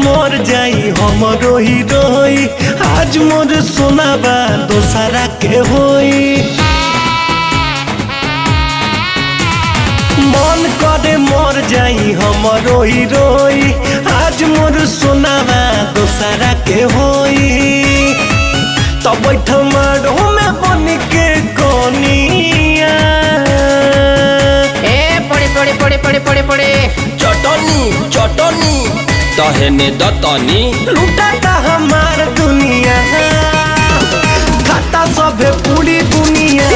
मर जाई हमरो हीरोई। आज मोर सोनाबा दोसरा के होई। मन करे मर जाई हमरो हीरोई। आज मोर सोनाबा दोसरा के होई। तब बैठ मारो में बन के कोनिया। पड़े चटनी चटनी तहने दतनी लुटाता हमार दुनिया। खाता सभे पूरी दुनिया।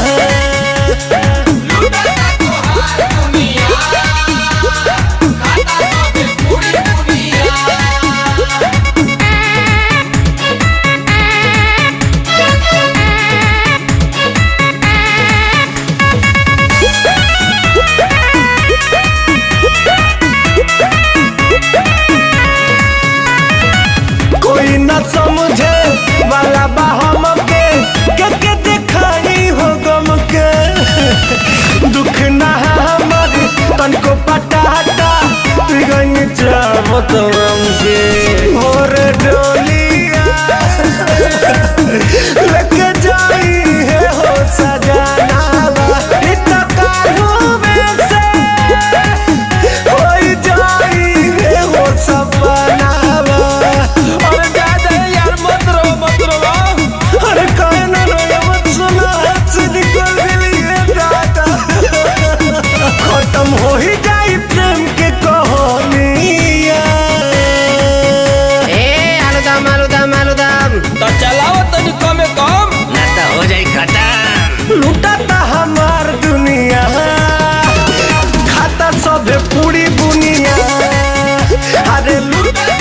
कोई न समझे वाला बा हमके के दिखाई हो गम के। दुख ना हमर तनको पटाटा गई चाहत हमके। और डोलिया लेके जाई है हो सजाना इतना कालू में से होई जाई है हो सपना। खत्म हो ही जाई प्रेम के कहानिया। आलूदम तो चलाओ तनी कम ना तो हो जाई खत्म। लुटाता हमार दुनिया। खाता सब पूरी दुनिया। अरे लुटाता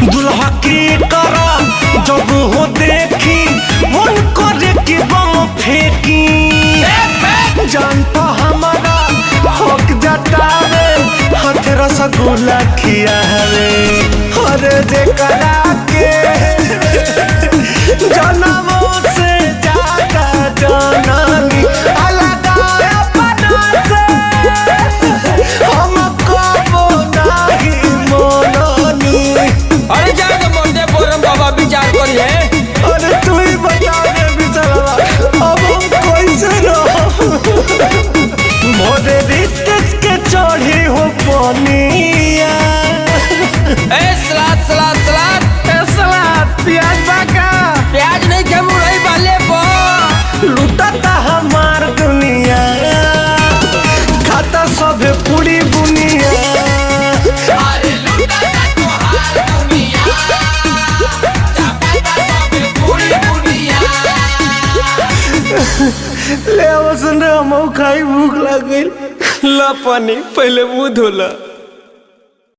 दुल्हा की करा जब हो देखी मन करे कि बम फेंकी। जानता हमारा हक जतावे हाथ रसगुल्ला खियावे। हर जे करा के जनमों से ज्यादा जानानी अलग अपना से हमको नहीं मोनानी। अरे जाके मोटे बोरम बाबा विचार करिए। अरे तू ही बता दे बिचारा अब हम कैसे रहो। मोरे रिश्ते के चढ़ी हो पनिया। सलाद प्याज बाका प्याज नहीं के मुरई वाले बो। लुटाता हमार दुनिया। खाता सब पूरी दुनिया। ले सुन हम खाई भूख लग गई। ला पानी पहले मुँह धोला।